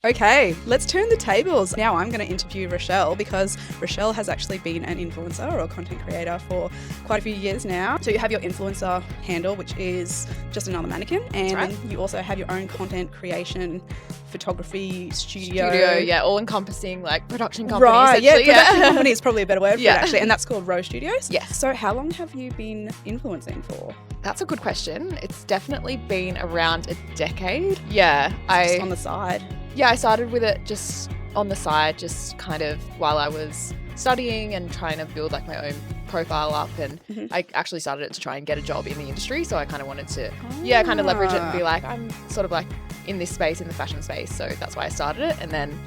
Okay, let's turn the tables. Now I'm going to interview Rochelle because Rochelle has actually been an influencer or content creator for quite a few years now. So you have your influencer handle, which is just another mannequin, and right. you also have your own content creation, photography studio. Yeah, all encompassing like production company. Right, yeah, essentially. production company is probably a better word for it Yeah. actually, and that's called Roche Studios. Yes. So how long have you been influencing for? That's a good question. It's definitely been around a decade. Yeah, Just on the side. I started with it just on the side, just kind of while I was studying and trying to build like my own profile up, and I actually started it to try and get a job in the industry, so I kind of wanted to kind of leverage it and be like, I'm sort of like in this space, in the fashion space, so that's why I started it. And then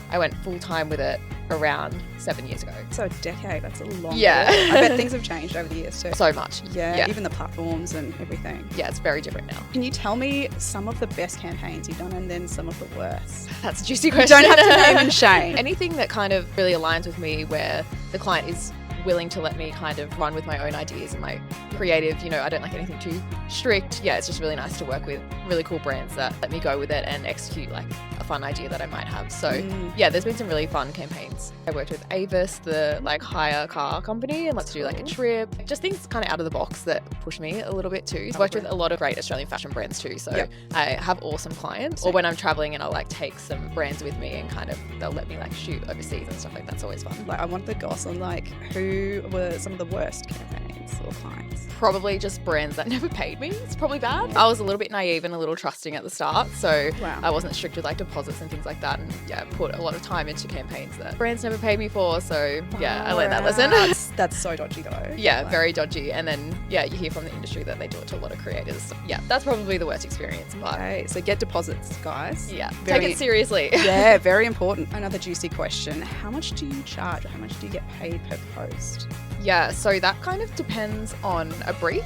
I went full time with it around 7 years ago. So a decade, that's a long Yeah. time. I bet things have changed over the years too. So much. Yeah, even the platforms and everything. Yeah, it's very different now. Can you tell me some of the best campaigns you've done and then some of the worst? That's a juicy question. You don't have to name and shame. Anything that kind of really aligns with me, where the client is willing to let me kind of run with my own ideas and my creative, I don't like anything too strict. Yeah, it's just really nice to work with really cool brands that let me go with it and execute like a fun idea that I might have. So yeah, there's been some really fun campaigns. I worked with Avis, the like hire car company, and let's do like a trip. Just things kind of out of the box that push me a little bit too. I've worked with a lot of great Australian fashion brands too. So I have awesome clients. Or when I'm traveling and I'll like take some brands with me and kind of they'll let me like shoot overseas and stuff like that. That's always fun. Like I want the goss on like who were some of the worst campaigns or clients. Probably just brands that never paid me. It's probably bad. I was a little bit naive and a little trusting at the start, so I wasn't strict with like deposits and things like that, and put a lot of time into campaigns that brands never paid me for. So I learned that lesson. That's so dodgy though. Yeah, like, very dodgy. And then you hear from the industry that they do it to a lot of creators. Yeah, that's probably the worst experience. But okay, so get deposits, guys. Yeah, take it seriously. Yeah, very important. Another juicy question: how much do you charge, or how much do you get paid per post? Yeah, so that kind of depends on a brief,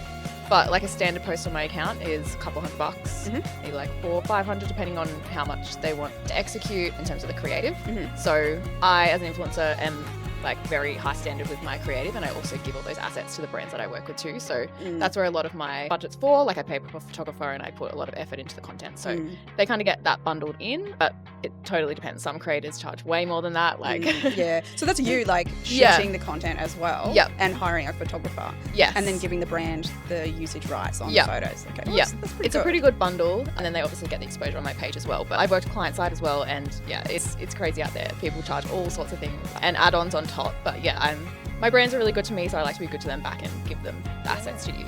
but like a standard post on my account is a couple $100, maybe like $400 or $500, depending on how much they want to execute in terms of the creative. So I, as an influencer, am like very high standard with my creative, and I also give all those assets to the brands that I work with too. So that's where a lot of my budget's for. Like I pay a photographer and I put a lot of effort into the content. So they kind of get that bundled in, but it totally depends. Some creators charge way more than that. Like yeah. So that's you like shooting the content as well. Yep. And hiring a photographer. Yes. And then giving the brand the usage rights on the photos. Okay. Well, that's pretty it's good. a pretty good bundle, and then they obviously get the exposure on my page as well. But I've worked client side as well, and it's crazy out there. People charge all sorts of things and add-ons on top. But my brands are really good to me, so I like to be good to them back and give them the assets to use.